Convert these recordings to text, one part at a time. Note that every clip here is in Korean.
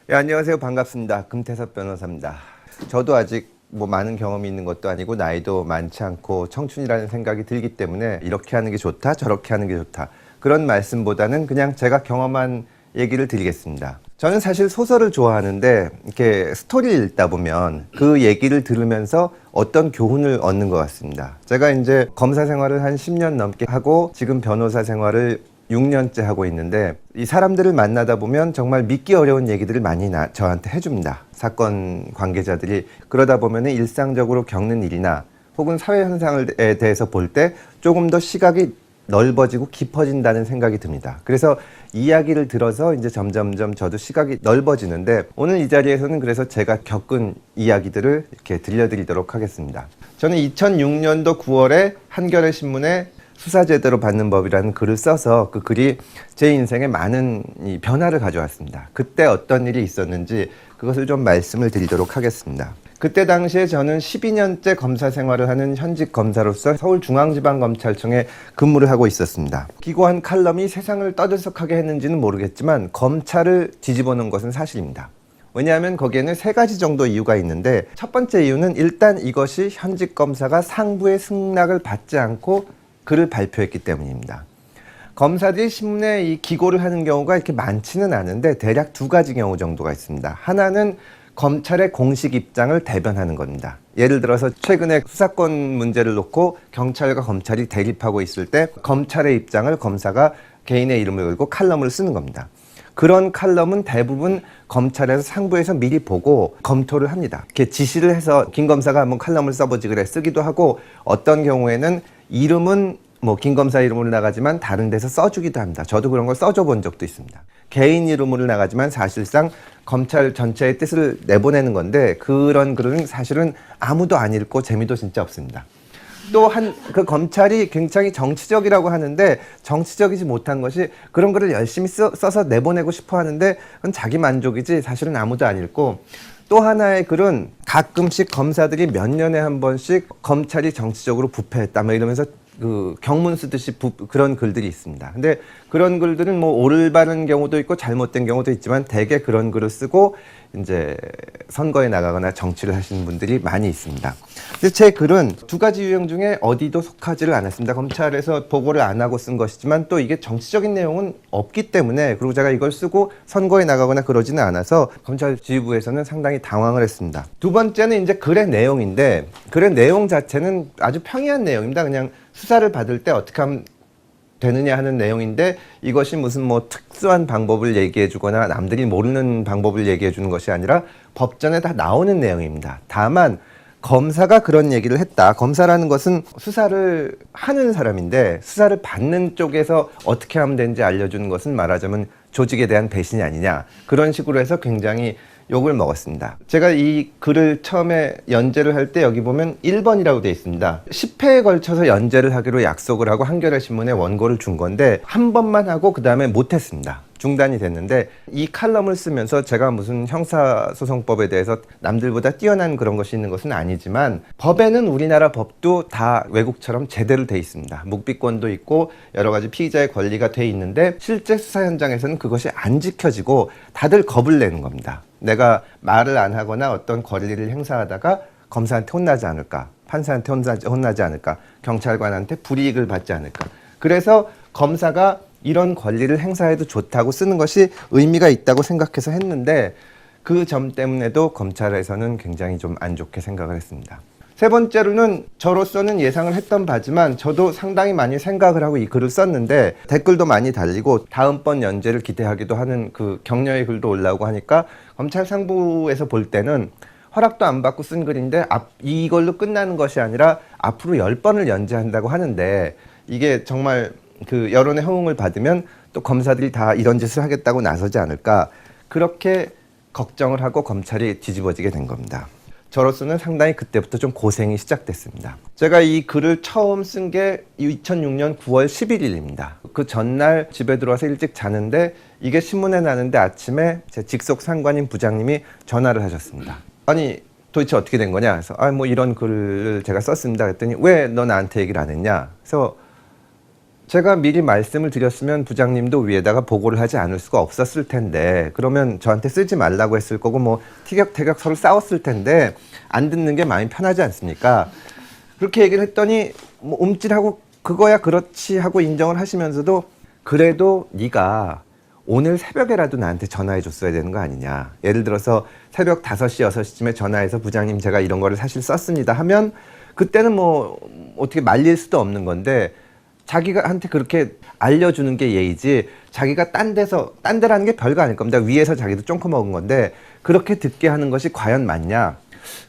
네, 안녕하세요. 반갑습니다. 금태섭 변호사입니다. 저도 아직 뭐 많은 경험이 있는 것도 아니고 나이도 많지 않고 청춘이라는 생각이 들기 때문에 이렇게 하는 게 좋다, 저렇게 하는 게 좋다. 그런 말씀보다는 그냥 제가 경험한 얘기를 드리겠습니다. 저는 사실 소설을 좋아하는데 이렇게 스토리를 읽다 보면 그 얘기를 들으면서 어떤 교훈을 얻는 것 같습니다. 제가 이제 검사 생활을 한 10년 넘게 하고 지금 변호사 생활을 6년째 하고 있는데 이 사람들을 만나다 보면 정말 믿기 어려운 얘기들을 많이 저한테 해줍니다. 사건 관계자들이 그러다 보면 일상적으로 겪는 일이나 혹은 사회 현상에 대해서 볼 때 조금 더 시각이 넓어지고 깊어진다는 생각이 듭니다. 그래서 이야기를 들어서 이제 점점점 저도 시각이 넓어지는데 오늘 이 자리에서는 그래서 제가 겪은 이야기들을 이렇게 들려드리도록 하겠습니다. 저는 2006년도 9월에 한겨레 신문에 수사 제대로 받는 법이라는 글을 써서 그 글이 제 인생에 많은 변화를 가져왔습니다. 그때 어떤 일이 있었는지 그것을 좀 말씀을 드리도록 하겠습니다. 그때 당시에 저는 12년째 검사 생활을 하는 현직 검사로서 서울중앙지방검찰청에 근무를 하고 있었습니다. 기고한 칼럼이 세상을 떠들썩하게 했는지는 모르겠지만 검찰을 뒤집어 놓은 것은 사실입니다. 왜냐하면 거기에는 세 가지 정도 이유가 있는데 첫 번째 이유는 일단 이것이 현직 검사가 상부의 승낙을 받지 않고 글을 발표했기 때문입니다. 검사들이 신문에 이 기고를 하는 경우가 이렇게 많지는 않은데 대략 두 가지 경우 정도가 있습니다. 하나는 검찰의 공식 입장을 대변하는 겁니다. 예를 들어서 최근에 수사권 문제를 놓고 경찰과 검찰이 대립하고 있을 때 검찰의 입장을 검사가 개인의 이름을 걸고 칼럼을 쓰는 겁니다. 그런 칼럼은 대부분 검찰에서 상부에서 미리 보고 검토를 합니다. 이렇게 지시를 해서 김 검사가 한번 칼럼을 써보지 그래 쓰기도 하고 어떤 경우에는 이름은 뭐 김 검사 이름으로 나가지만 다른 데서 써주기도 합니다. 저도 그런 걸 써줘 본 적도 있습니다. 개인 이름으로 나가지만 사실상 검찰 전체의 뜻을 내보내는 건데 그런 글은 사실은 아무도 안 읽고 재미도 진짜 없습니다. 또 그 검찰이 굉장히 정치적이라고 하는데 정치적이지 못한 것이 그런 글을 열심히 써서 내보내고 싶어 하는데 그건 자기 만족이지 사실은 아무도 안 읽고 또 하나의 글은 가끔씩 검사들이 몇 년에 한 번씩 검찰이 정치적으로 부패했다 뭐 이러면서 그 경문 쓰듯이 그런 글들이 있습니다. 근데 그런 글들은 뭐 올바른 경우도 있고 잘못된 경우도 있지만 대개 그런 글을 쓰고 이제 선거에 나가거나 정치를 하시는 분들이 많이 있습니다. 근데 제 글은 두 가지 유형 중에 어디도 속하지를 않았습니다. 검찰에서 보고를 안 하고 쓴 것이지만 또 이게 정치적인 내용은 없기 때문에 그리고 제가 이걸 쓰고 선거에 나가거나 그러지는 않아서 검찰 지휘부에서는 상당히 당황을 했습니다. 두 번째는 이제 글의 내용인데 글의 내용 자체는 아주 평이한 내용입니다. 그냥 수사를 받을 때 어떻게 하면 되느냐 하는 내용인데 이것이 무슨 뭐 특수한 방법을 얘기해 주거나 남들이 모르는 방법을 얘기해 주는 것이 아니라 법전에 다 나오는 내용입니다. 다만 검사가 그런 얘기를 했다. 검사라는 것은 수사를 하는 사람인데 수사를 받는 쪽에서 어떻게 하면 되는지 알려주는 것은 말하자면 조직에 대한 배신이 아니냐. 그런 식으로 해서 굉장히 욕을 먹었습니다. 제가 이 글을 처음에 연재를 할 때 여기 보면 1번이라고 되어 있습니다. 10회에 걸쳐서 연재를 하기로 약속을 하고 한겨레 신문에 원고를 준 건데 한 번만 하고 그 다음에 못했습니다. 중단이 됐는데 이 칼럼을 쓰면서 제가 무슨 형사소송법에 대해서 남들보다 뛰어난 그런 것이 있는 것은 아니지만 법에는 우리나라 법도 다 외국처럼 제대로 돼 있습니다. 묵비권도 있고 여러 가지 피의자의 권리가 돼 있는데 실제 수사 현장에서는 그것이 안 지켜지고 다들 겁을 내는 겁니다. 내가 말을 안 하거나 어떤 권리를 행사하다가 검사한테 혼나지 않을까, 판사한테 혼나지 않을까, 경찰관한테 불이익을 받지 않을까. 그래서 검사가 이런 권리를 행사해도 좋다고 쓰는 것이 의미가 있다고 생각해서 했는데 그 점 때문에도 검찰에서는 굉장히 좀 안 좋게 생각을 했습니다. 세 번째로는 저로서는 예상을 했던 바지만 저도 상당히 많이 생각을 하고 이 글을 썼는데 댓글도 많이 달리고 다음번 연재를 기대하기도 하는 그 격려의 글도 올라오고 하니까 검찰 상부에서 볼 때는 허락도 안 받고 쓴 글인데 이걸로 끝나는 것이 아니라 앞으로 10번을 연재한다고 하는데 이게 정말 그 여론의 호응을 받으면 또 검사들이 다 이런 짓을 하겠다고 나서지 않을까 그렇게 걱정을 하고 검찰이 뒤집어지게 된 겁니다. 저로서는 상당히 그때부터 좀 고생이 시작됐습니다. 제가 이 글을 처음 쓴 게 2006년 9월 11일입니다. 그 전날 집에 들어와서 일찍 자는데 이게 신문에 나는데 아침에 제 직속 상관인 부장님이 전화를 하셨습니다. 아니 도대체 어떻게 된 거냐? 그래서 뭐 이런 글을 제가 썼습니다. 그랬더니 왜 너 나한테 얘기를 안 했냐? 그래서 제가 미리 말씀을 드렸으면 부장님도 위에다가 보고를 하지 않을 수가 없었을 텐데, 그러면 저한테 쓰지 말라고 했을 거고 뭐 티격태격 서로 싸웠을 텐데 안 듣는 게 마음이 편하지 않습니까? 그렇게 얘기를 했더니 뭐 움찔하고 그거야 그렇지 하고 인정을 하시면서도 그래도 네가 오늘 새벽에라도 나한테 전화해 줬어야 되는 거 아니냐. 예를 들어서 새벽 5시, 6시쯤에 전화해서 부장님 제가 이런 거를 사실 썼습니다 하면 그때는 뭐 어떻게 말릴 수도 없는 건데, 자기가 한테 그렇게 알려주는 게 예의지, 자기가 딴 데라는 게 별거 아닐 겁니다. 위에서 자기도 쫑커 먹은 건데 그렇게 듣게 하는 것이 과연 맞냐.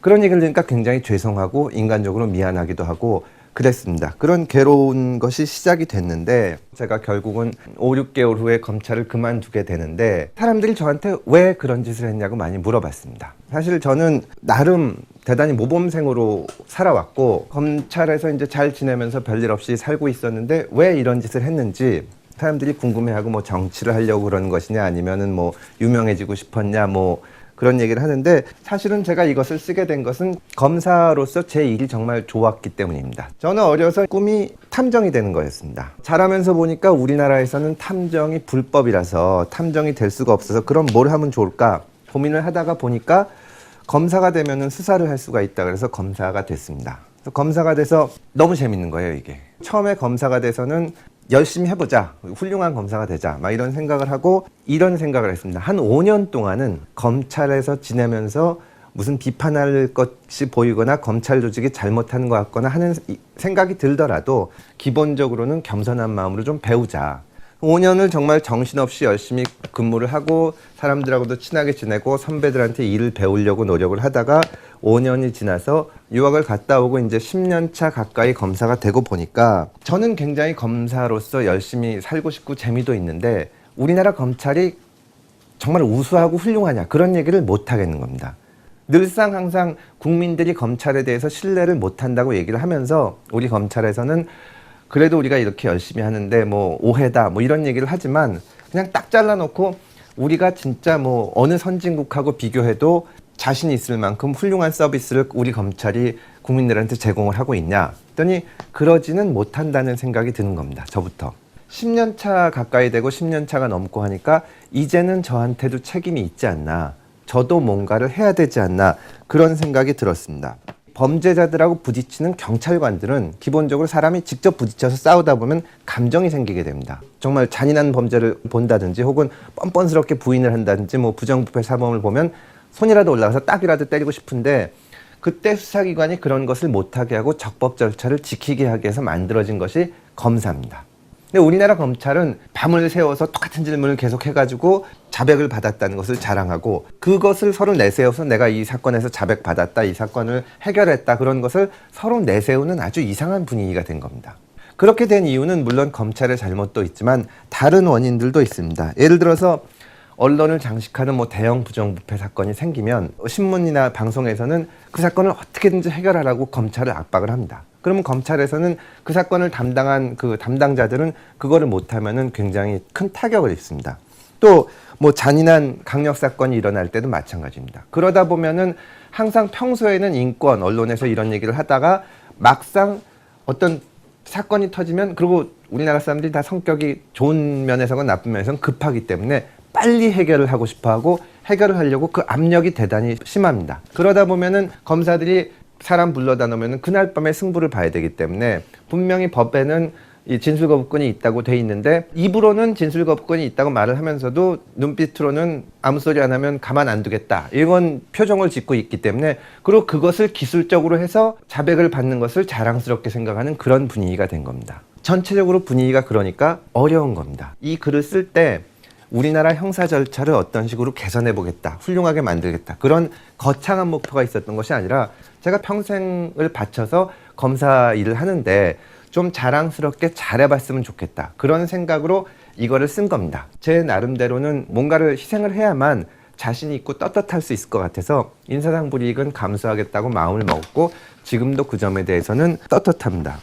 그런 얘기를 들으니까 굉장히 죄송하고 인간적으로 미안하기도 하고 그랬습니다. 그런 괴로운 것이 시작이 됐는데 제가 결국은 5, 6개월 후에 검찰을 그만두게 되는데 사람들이 저한테 왜 그런 짓을 했냐고 많이 물어봤습니다. 사실 저는 나름 대단히 모범생으로 살아왔고 검찰에서 이제 잘 지내면서 별일 없이 살고 있었는데 왜 이런 짓을 했는지 사람들이 궁금해하고 뭐 정치를 하려고 그러는 것이냐 아니면은 뭐 유명해지고 싶었냐 뭐 그런 얘기를 하는데, 사실은 제가 이것을 쓰게 된 것은 검사로서 제 일이 정말 좋았기 때문입니다. 저는 어려서 꿈이 탐정이 되는 거였습니다. 자라면서 보니까 우리나라에서는 탐정이 불법이라서 탐정이 될 수가 없어서 그럼 뭘 하면 좋을까 고민을 하다가 보니까 검사가 되면은 수사를 할 수가 있다 그래서 검사가 됐습니다. 그래서 검사가 돼서 너무 재밌는 거예요, 이게. 처음에 검사가 돼서는 열심히 해보자, 훌륭한 검사가 되자 막 이런 생각을 하고 이런 생각을 했습니다. 한 5년 동안은 검찰에서 지내면서 무슨 비판할 것이 보이거나 검찰 조직이 잘못하는 것 같거나 하는 생각이 들더라도 기본적으로는 겸손한 마음으로 좀 배우자. 5년을 정말 정신없이 열심히 근무를 하고 사람들하고도 친하게 지내고 선배들한테 일을 배우려고 노력을 하다가 5년이 지나서 유학을 갔다 오고 이제 10년 차 가까이 검사가 되고 보니까 저는 굉장히 검사로서 열심히 살고 싶고 재미도 있는데 우리나라 검찰이 정말 우수하고 훌륭하냐 그런 얘기를 못 하겠는 겁니다. 늘상 항상 국민들이 검찰에 대해서 신뢰를 못 한다고 얘기를 하면서 우리 검찰에서는 그래도 우리가 이렇게 열심히 하는데 뭐 오해다 뭐 이런 얘기를 하지만 그냥 딱 잘라놓고 우리가 진짜 뭐 어느 선진국하고 비교해도 자신 있을 만큼 훌륭한 서비스를 우리 검찰이 국민들한테 제공을 하고 있냐 했더니 그러지는 못한다는 생각이 드는 겁니다. 저부터. 10년 차 가까이 되고 10년 차가 넘고 하니까 이제는 저한테도 책임이 있지 않나, 저도 뭔가를 해야 되지 않나 그런 생각이 들었습니다. 범죄자들하고 부딪히는 경찰관들은 기본적으로 사람이 직접 부딪혀서 싸우다 보면 감정이 생기게 됩니다. 정말 잔인한 범죄를 본다든지 혹은 뻔뻔스럽게 부인을 한다든지 뭐 부정부패 사범을 보면 손이라도 올라가서 딱이라도 때리고 싶은데 그때 수사기관이 그런 것을 못하게 하고 적법 절차를 지키게 하기 위해서 만들어진 것이 검사입니다. 근데 우리나라 검찰은 밤을 새워서 똑같은 질문을 계속 해가지고 자백을 받았다는 것을 자랑하고 그것을 서로 내세워서 내가 이 사건에서 자백받았다, 이 사건을 해결했다 그런 것을 서로 내세우는 아주 이상한 분위기가 된 겁니다. 그렇게 된 이유는 물론 검찰의 잘못도 있지만 다른 원인들도 있습니다. 예를 들어서 언론을 장식하는 뭐 대형 부정부패 사건이 생기면 신문이나 방송에서는 그 사건을 어떻게든지 해결하라고 검찰을 압박을 합니다. 그러면 검찰에서는 그 사건을 담당한 그 담당자들은 그거를 못하면은 굉장히 큰 타격을 입습니다. 또 뭐 잔인한 강력 사건이 일어날 때도 마찬가지입니다. 그러다 보면은 항상 평소에는 인권, 언론에서 이런 얘기를 하다가 막상 어떤 사건이 터지면, 그리고 우리나라 사람들이 다 성격이 좋은 면에서건 나쁜 면에서는 급하기 때문에 빨리 해결을 하고 싶어하고 해결을 하려고 그 압력이 대단히 심합니다. 그러다 보면은 검사들이 사람 불러다 놓으면 그날 밤에 승부를 봐야 되기 때문에 분명히 법에는 이 진술거부권이 있다고 돼 있는데 입으로는 진술거부권이 있다고 말을 하면서도 눈빛으로는 아무 소리 안 하면 가만 안 두겠다 이건 표정을 짓고 있기 때문에, 그리고 그것을 기술적으로 해서 자백을 받는 것을 자랑스럽게 생각하는 그런 분위기가 된 겁니다. 전체적으로 분위기가 그러니까 어려운 겁니다. 이 글을 쓸 때 우리나라 형사 절차를 어떤 식으로 개선해 보겠다, 훌륭하게 만들겠다 그런 거창한 목표가 있었던 것이 아니라 제가 평생을 바쳐서 검사 일을 하는데 좀 자랑스럽게 잘해봤으면 좋겠다 그런 생각으로 이거를 쓴 겁니다. 제 나름대로는 뭔가를 희생을 해야만 자신이 있고 떳떳할 수 있을 것 같아서 인사상 불이익은 감수하겠다고 마음을 먹었고 지금도 그 점에 대해서는 떳떳합니다.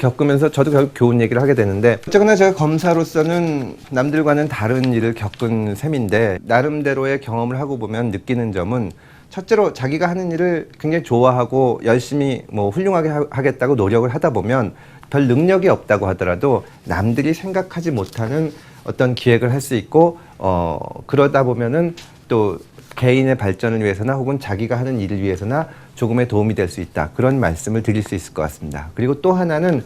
겪으면서 저도 결국 교훈 얘기를 하게 되는데 어쨌거나 제가 검사로서는 남들과는 다른 일을 겪은 셈인데 나름대로의 경험을 하고 보면 느끼는 점은 첫째로 자기가 하는 일을 굉장히 좋아하고 열심히 뭐 훌륭하게 하겠다고 노력을 하다 보면 별 능력이 없다고 하더라도 남들이 생각하지 못하는 어떤 기획을 할 수 있고 그러다 보면은 또 개인의 발전을 위해서나 혹은 자기가 하는 일을 위해서나 조금의 도움이 될 수 있다. 그런 말씀을 드릴 수 있을 것 같습니다. 그리고 또 하나는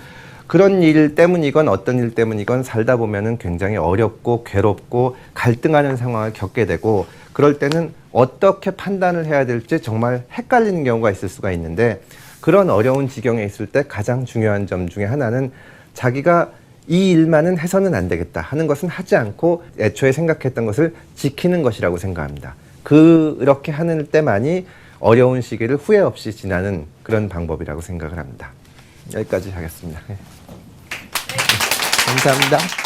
그런 일 때문이건 어떤 일 때문이건 살다 보면은 굉장히 어렵고 괴롭고 갈등하는 상황을 겪게 되고 그럴 때는 어떻게 판단을 해야 될지 정말 헷갈리는 경우가 있을 수가 있는데 그런 어려운 지경에 있을 때 가장 중요한 점 중에 하나는 자기가 이 일만은 해서는 안 되겠다 하는 것은 하지 않고 애초에 생각했던 것을 지키는 것이라고 생각합니다. 그렇게 하는 때만이 어려운 시기를 후회 없이 지나는 그런 방법이라고 생각을 합니다. 여기까지 하겠습니다. 감사합니다.